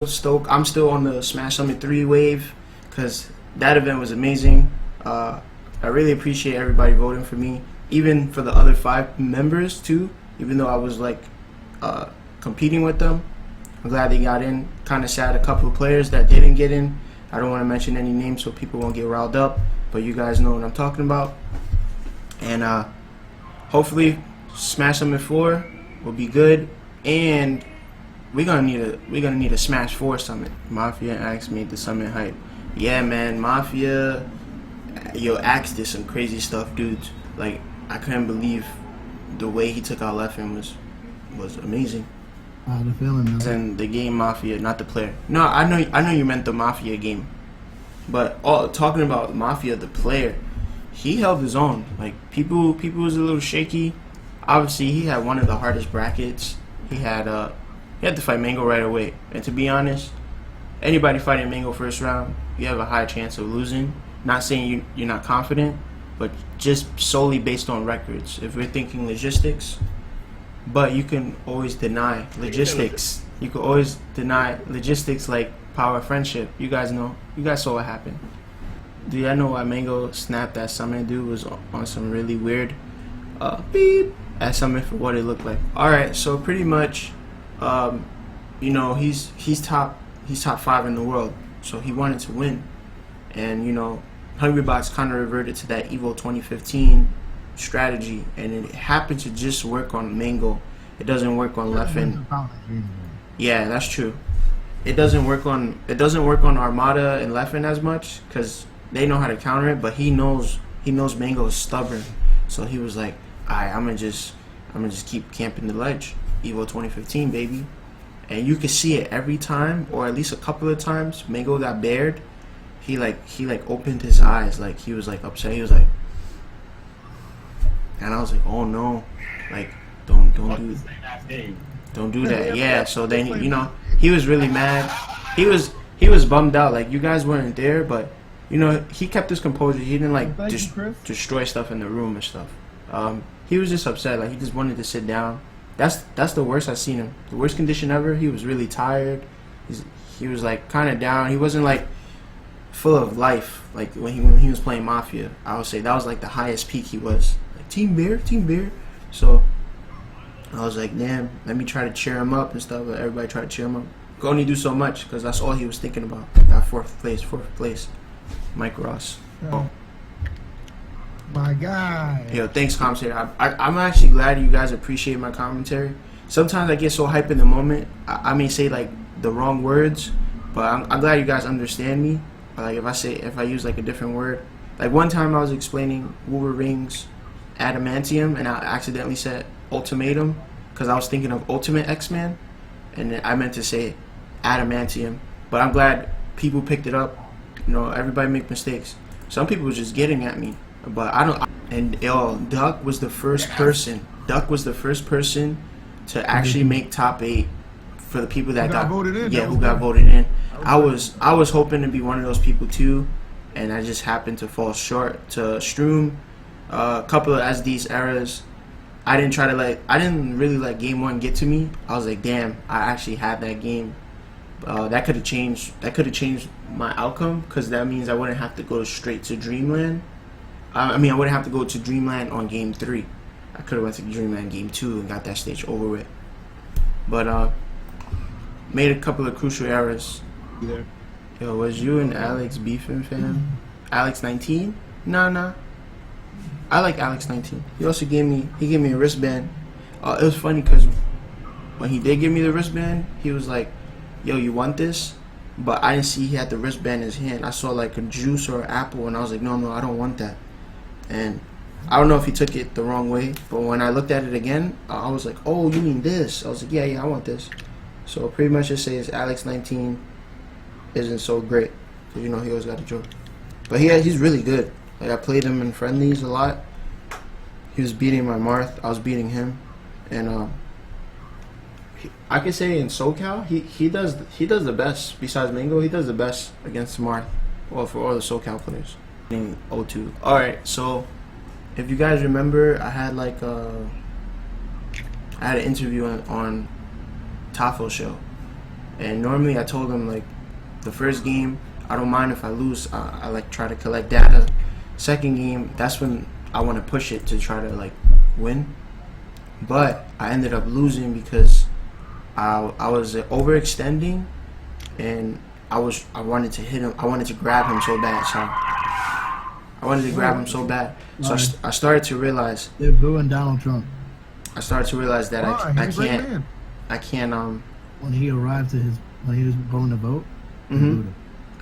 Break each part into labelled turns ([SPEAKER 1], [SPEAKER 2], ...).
[SPEAKER 1] stoked. I'm still on the Smash Summit 3 wave because that event was amazing. I really appreciate everybody voting for me, even for the other 5 members too. Even though I was like competing with them, I'm glad they got in. Kind of sad a couple of players that didn't get in. I don't want to mention any names so people won't get riled up, but you guys know what I'm talking about. And hopefully, Smash Summit 4 will be good, and we're gonna need a Smash 4 summit. Mafia and Axe made the summit hype. Yeah, man, Mafia, yo, Axe did some crazy stuff, dudes. Like, I couldn't believe the way he took out Leffen was amazing.
[SPEAKER 2] I had a feeling, man.
[SPEAKER 1] And the game Mafia, not the player. No, I know you meant the Mafia game, but talking about Mafia, the player, he held his own. Like people was a little shaky. Obviously, he had one of the hardest brackets. He had to fight Mango right away. And to be honest, anybody fighting Mango first round, you have a high chance of losing. Not saying you're not confident, but just solely based on records. If we're thinking logistics, but you can always deny logistics. You can always deny logistics like power friendship. You guys know. You guys saw what happened. Do y'all know why Mango snapped that summon? Dude was on some really weird beep at summon for what it looked like. Alright, so pretty much you know, he's top 5 in the world, so he wanted to win. And you know, Hungrybox kind of reverted to that Evo 2015 strategy, and it happened to just work on Mango. It doesn't work on Leffen. Yeah, that's true. It doesn't work on Armada and Leffen as much because they know how to counter it, but he knows Mango is stubborn. So he was like, alright, I'm gonna just keep camping the ledge. Evo 2015, baby. And you could see it every time, or at least a couple of times Mango got bared. He opened his eyes, like he was like upset. He was like, and I was like, oh no, like don't do that. Yeah. So then you know, he was really mad. He was bummed out. Like, you guys weren't there, but you know, he kept his composure. He didn't like destroy stuff in the room and stuff. He was just upset. Like, he just wanted to sit down. That's the worst I've seen him. The worst condition ever. He was really tired. He was like kind of down. He wasn't like full of life like when he was playing Mafia. I would say that was like the highest peak he was. Like, Team Bear. So I was like, damn, let me try to cheer him up and stuff. But everybody tried to cheer him up. Could only do so much because that's all he was thinking about. Got fourth place. Mike Ross. Oh.
[SPEAKER 2] My God.
[SPEAKER 1] Yo, thanks, commentator. I'm actually glad you guys appreciate my commentary. Sometimes I get so hype in the moment, I may say like the wrong words, but I'm glad you guys understand me. Like, if I use like a different word, like one time I was explaining Wolverine's adamantium, and I accidentally said ultimatum because I was thinking of Ultimate X-Men, and I meant to say adamantium. But I'm glad people picked it up. You know, everybody make mistakes. Some people were just getting at me. But I don't. And yo, Duck was the first person. To actually make top 8 for the people that got voted in. Yeah, who got voted in. I was hoping to be one of those people too, and I just happened to fall short to Stroom. A couple of SD's errors. I didn't really let game 1 get to me. I was like, damn, I actually had that game. That could have changed my outcome, because that means I wouldn't have to go straight to Dreamland. I wouldn't have to go to Dreamland on game 3. I could have went to Dreamland game 2 and got that stage over with. But made a couple of crucial errors. Yo, was you and Alex beefing, fam? Alex 19? Nah. I like Alex 19. He also gave me a wristband. It was funny because when he did give me the wristband, he was like, yo, you want this? But I didn't see he had the wristband in his hand. I saw like a juice or an apple, and I was like, no, I don't want that. And I don't know if he took it the wrong way, but when I looked at it again, I was like, oh, you mean this? I was like, yeah, I want this. So pretty much just says Alex 19 isn't so great, because you know he always got a joke. But he's really good. Like, I played him in friendlies a lot. He was beating my Marth. I was beating him, and I could say in SoCal, he does the best. Besides Mango, he does the best against Marth. Well, for all the SoCal players. In O2. Alright, so if you guys remember, I had an interview on Tafo show, And normally I told him like the first game I don't mind if I lose. I like try to collect data. Second game, that's when I want to push it to try to like win. But I ended up losing because I was overextending, and I wanted to hit him. I wanted to grab him so bad. So I wanted to grab him so bad. So I started to realize
[SPEAKER 2] they're booing Donald Trump.
[SPEAKER 1] I started to realize that I can't
[SPEAKER 2] when he arrived to when he was going to vote.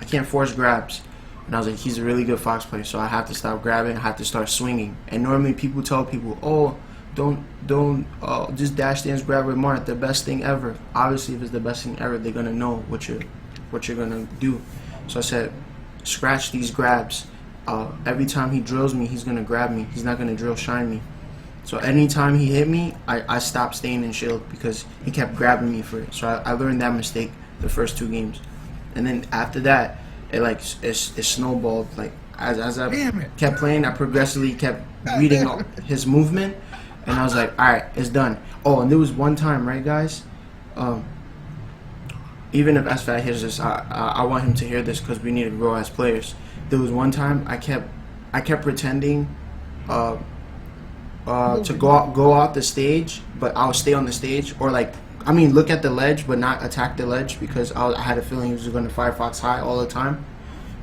[SPEAKER 1] I can't force grabs. And I was like, he's a really good Fox player, so I have to stop grabbing. I have to start swinging. And normally people tell people, oh, don't just dash dance grab with Mart, the best thing ever. Obviously, if it's the best thing ever, they're gonna know what you're gonna do. So I said, scratch these grabs. Every time he drills me, he's gonna grab me. He's not gonna drill shine me. So anytime he hit me, I stopped staying in shield because he kept grabbing me for it. So I learned that mistake the first 2 games. And then after that, it snowballed. Like as I kept playing, I progressively kept reading his movement, and I was like, all right, it's done. Oh, and there was one time, right, guys? Even if SFAT hears this, I want him to hear this because we need to grow as players. There was one time I kept pretending to go out the stage, but I'll stay on the stage, or look at the ledge but not attack the ledge, because I had a feeling he was going to Firefox high all the time,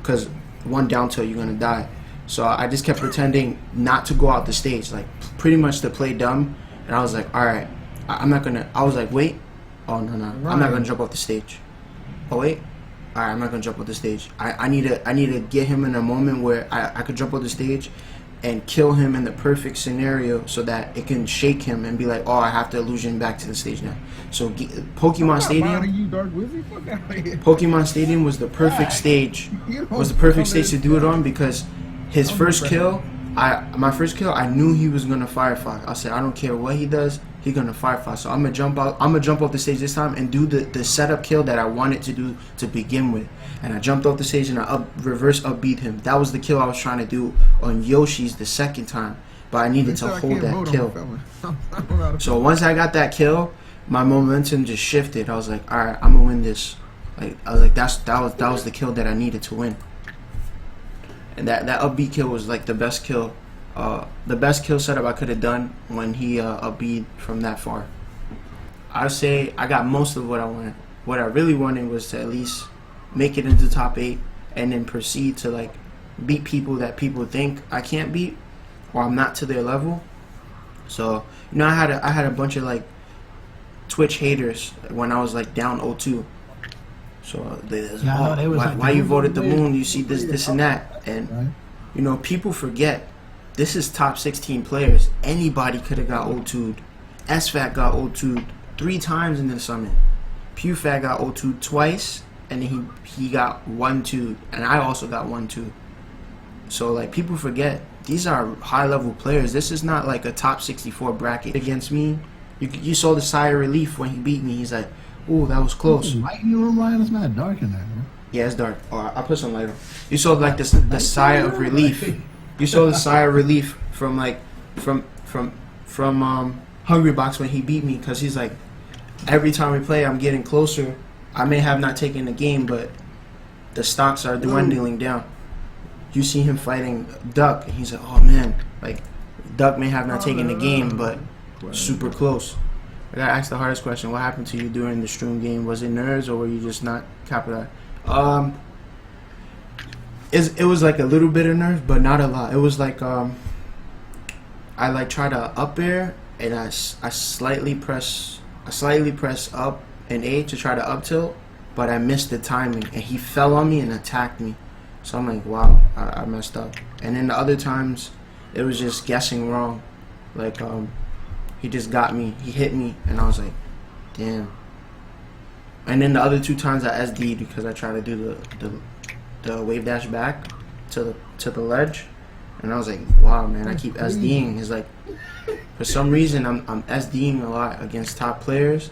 [SPEAKER 1] because one down tilt you're going to die. So I just kept pretending not to go out the stage, like pretty much to play dumb. And I was like, alright, I'm not going to, I was like, wait, oh no, I'm not going to jump off the stage. Oh wait, alright, I'm not going to jump off the stage. I need to get him in a moment where I could jump off the stage and kill him in the perfect scenario, so that it can shake him and be like, oh, I have to illusion back to the stage now. So Pokemon Stadium was the perfect stage. Was the perfect stage to do it on, because his first kill, my first kill, I knew he was gonna Firefox. I said, I don't care what he does, he's gonna Firefox. So I'm gonna jump off the stage this time and do the setup kill that I wanted to do to begin with. And I jumped off the stage and I reverse upbeat him. That was the kill I was trying to do on Yoshi's the second time, but I needed to hold that kill. So once I got that kill, my momentum just shifted. I was like, all right, I'm gonna win this. Like I was like, that was the kill that I needed to win. And that upbeat kill was like the best kill setup I could have done when he upbeat from that far. I'd say I got most of what I wanted. What I really wanted was to at least make it into top 8, and then proceed to like beat people that people think I can't beat, or I'm not to their level. So I had a bunch of like Twitch haters when I was like down 0-2. So why you voted the moon? You see this and that, and people forget this is top 16 players. Anybody could have got 0-2'd. SFAT got 0-2'd 3 times in the summit. PewFat got 0-2'd twice, and then he got 1-2, and I also got 1-2. So like people forget these are high level players. This is not like a top 64 bracket against me. You saw the sigh of relief when he beat me. He's like, "Ooh, that was close."
[SPEAKER 2] Light in your room, Ryan? It's not dark in there, man.
[SPEAKER 1] Yeah, it's dark. Oh, I put some light on. You saw like the sigh of relief. You saw the sigh of relief from Hungry Box when he beat me, because he's like, every time we play, I'm getting closer. I may have not taken the game, but the stocks are dwindling down. You see him fighting Duck, and he's like, oh man, like Duck may have not taken the game, but super close. I gotta ask the hardest question. What happened to you during the stream game? Was it nerves, or were you just not capitalized? It was like a little bit of nerves, but not a lot. It was like I like try to up air, and I slightly press up and A to try to up tilt, but I missed the timing, and he fell on me and attacked me. So I'm like, wow, I messed up. And then the other times, it was just guessing wrong. Like he just got me, he hit me, and I was like, damn. And then the other 2 times I SD'd because I tried to do the wave dash back to the ledge, and I was like, wow, man, I keep SDing. It's like, for some reason I'm SDing a lot against top players.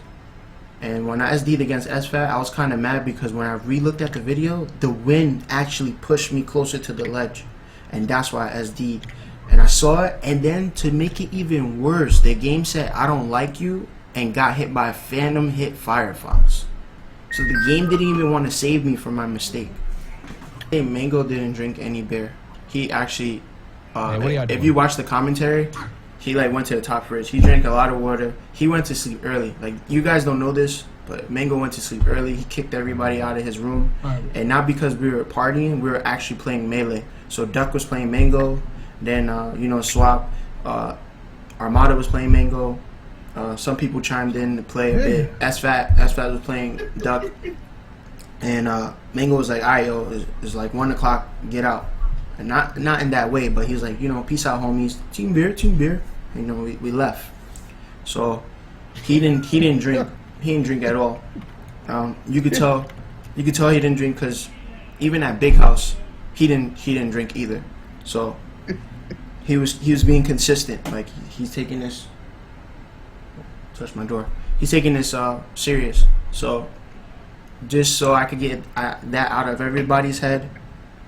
[SPEAKER 1] And when I SD'd against SFAT, I was kind of mad because when I re-looked at the video, the wind actually pushed me closer to the ledge, and that's why I SD'd. And I saw it, and then to make it even worse, the game said I don't like you and got hit by a phantom hit Firefox. So the game didn't even want to save me from my mistake. Hey, Mango didn't drink any beer. He actually, if you watch the commentary, he like went to the top fridge. He drank a lot of water. He went to sleep early. Like, you guys don't know this, but Mango went to sleep early. He kicked everybody out of his room, and not because we were partying. We were actually playing Melee. So Duck was playing Mango, then Swap, Armada was playing Mango. Some people chimed in to play a bit. SFAT was playing Duck, and Mango was like, "Alright, yo, it's like 1 o'clock. Get out." And not in that way, but he was like, "Peace out, homies. Team beer." We left. So he didn't drink. He didn't drink at all. You could tell he didn't drink because even at Big House, he didn't drink either. So he was being consistent. Like, he's taking this. Touch my door. He's taking this serious. So just so I could get that out of everybody's head,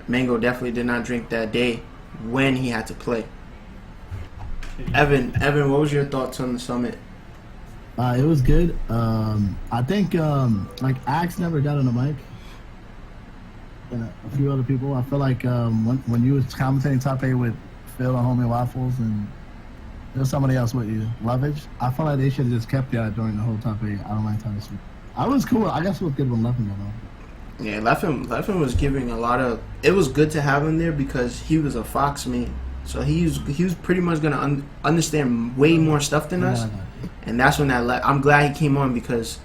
[SPEAKER 1] Mango definitely did not drink that day when he had to play. Evan, what was your thoughts on the summit?
[SPEAKER 2] It was good. I think like Axe never got on the mic, and a few other people. I feel like when you was commentating top 8 with Phil and Homie Waffles, and there was somebody else with you, Lovage. I feel like they should have just kept that during the whole top 8. I don't like time to speak. I was cool. I guess it was good when Leffen got on.
[SPEAKER 1] Yeah, Leffen was giving a lot of. It was good to have him there because he was a Fox mate, so he was pretty much gonna understand way more stuff than us, and that's when I'm glad he came on because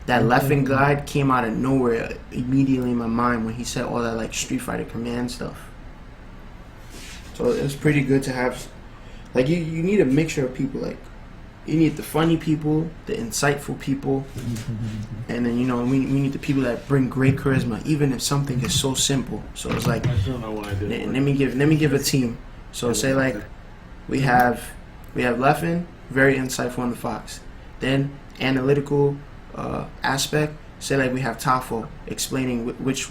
[SPEAKER 1] that Leffen guide came out of nowhere immediately in my mind when he said all that like Street Fighter Command stuff. So it was pretty good to have. Like, you need a mixture of people. Like, you need the funny people, the insightful people, and then we need the people that bring great charisma, even if something is so simple. So it's like, let me give a team. So say like we have Leffen, very insightful on the Fox. Then analytical aspect. Say like we have Tafo explaining which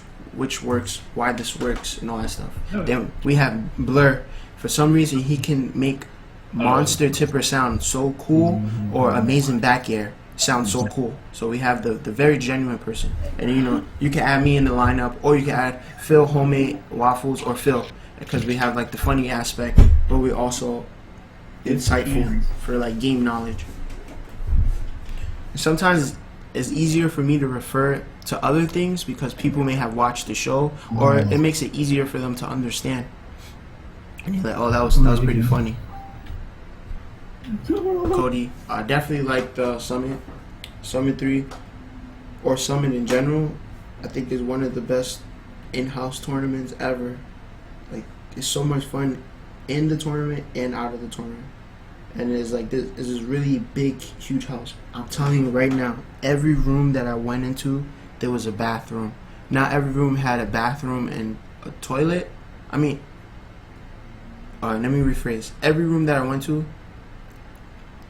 [SPEAKER 1] works, why this works, and all that stuff. Then we have Blur. For some reason, he can make Monster Tipper sound so cool, or Amazing Back Air sound so cool. So we have the very genuine person, and you can add me in the lineup, or you can add Phil, Homemade Waffles, or Phil, because we have like the funny aspect, but we also insightful for like game knowledge. Sometimes it's easier for me to refer to other things because people may have watched the show, or it makes it easier for them to understand. And you're like, oh, that was pretty funny. Cody, I definitely like the Summit 3, or Summit in general. I think is one of the best in-house tournaments ever. Like, it's so much fun in the tournament and out of the tournament. And it's like this really big, huge house. I'm telling you right now, every room that I went into, there was a bathroom. Not every room had a bathroom and a toilet. I mean, let me rephrase. Every room that I went to,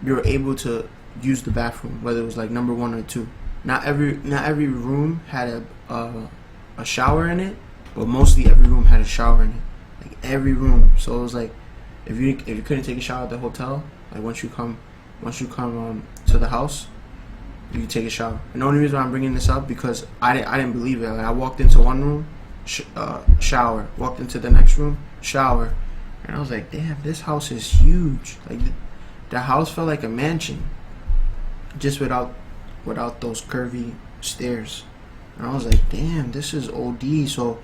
[SPEAKER 1] you were able to use the bathroom, whether it was like number 1 or 2. Not every room had a shower in it, but mostly every room had a shower in it. Like, every room. So it was like, if you couldn't take a shower at the hotel, like once you come to the house, you can take a shower. And the only reason why I'm bringing this up because I didn't believe it. Like, I walked into one room, shower. Walked into the next room, shower. And I was like, damn, this house is huge. Like, the house felt like a mansion, just without those curvy stairs. And I was like, damn, this is OD. So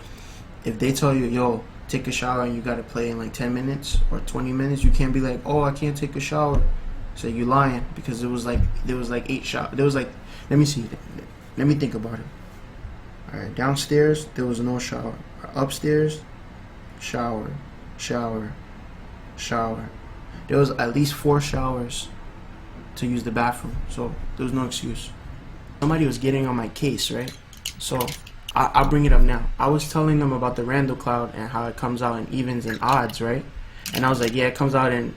[SPEAKER 1] if they tell you, yo, take a shower and you gotta play in like 10 minutes or 20 minutes, you can't be like, oh, I can't take a shower. So you lying, because there was like 8 showers. There was like, let me think about it. All right, downstairs there was no shower. Upstairs, shower. There was at least 4 showers to use the bathroom, so there was no excuse. Somebody was getting on my case, right? So I'll bring it up now. I was telling them about the Randall Cloud and how it comes out in evens and odds, right? And I was like, yeah, it comes out on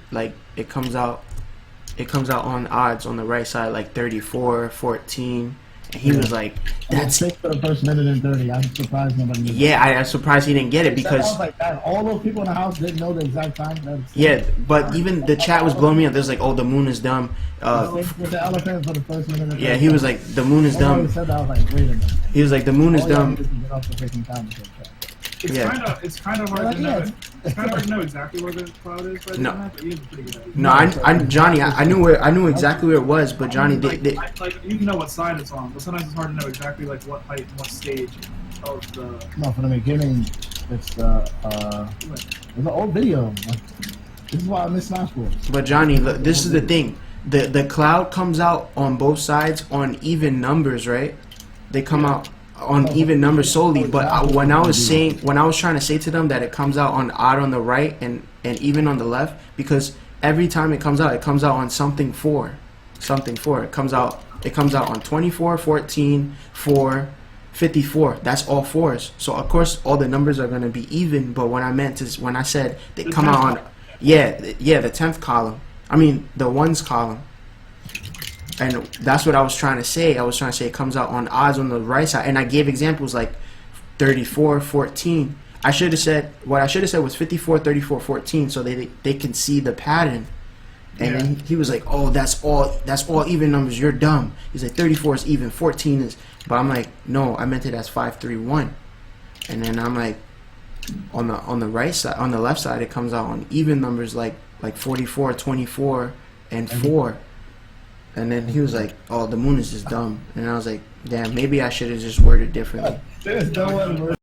[SPEAKER 1] odds on the right side, like 34, 14, And he was like,
[SPEAKER 2] That's
[SPEAKER 1] "That's
[SPEAKER 2] 6 for the first minute and 30. I'm surprised nobody. Knew
[SPEAKER 1] yeah." I'm surprised he didn't get it
[SPEAKER 2] I
[SPEAKER 1] because
[SPEAKER 2] was like, "Man, all those people in the house didn't know the exact time." That's
[SPEAKER 1] yeah. But even the chat was blowing me up. There's like, "Oh, the moon is dumb."
[SPEAKER 2] with the elephant for the first minute.
[SPEAKER 1] Yeah, he was like, "The moon is
[SPEAKER 2] Nobody
[SPEAKER 1] dumb."
[SPEAKER 2] said that. I was like, "Wait a minute."
[SPEAKER 1] He was like, "The moon is
[SPEAKER 2] All y'all
[SPEAKER 1] dumb."
[SPEAKER 2] need to get off the freaking commentator chat.
[SPEAKER 3] It's kind of hard to know. It's kind of hard to know exactly where the cloud is right
[SPEAKER 1] No.
[SPEAKER 3] now, but you have a pretty good idea.
[SPEAKER 1] No, Johnny, I knew exactly where it was, but Johnny,
[SPEAKER 3] like you can know what side it's on, but sometimes it's hard to know exactly like what height and what stage of the.
[SPEAKER 2] No, from the beginning, it's an old video. Like, this is why I miss Smash Bros.
[SPEAKER 1] But Johnny, look, this is the thing. The cloud comes out on both sides on even numbers, right? They come out on even numbers solely. But when I was trying to say to them that it comes out on odd on the right and even on the left, because every time it comes out on something 4. It comes out on 24, 14, 4, 54. That's all 4s. So of course all the numbers are gonna be even. But what I meant is when I said they come out on, the 10th column. I mean the ones column. And that's what I was trying to say. I was trying to say it comes out on odds on the right side. And I gave examples like 34, 14. I should have said was 54, 34, 14, so they can see the pattern. And then he was like, "Oh, that's all even numbers. You're dumb." He's like, 34 is even, 14 is. But I'm like, no, I meant it as 5, 3, 1. And then I'm like, on the right side, on the left side, it comes out on even numbers like 44, 24, and 4. And then he was like, "Oh, the moon is just dumb." And I was like, "Damn, maybe I should have just worded differently."
[SPEAKER 2] There's no one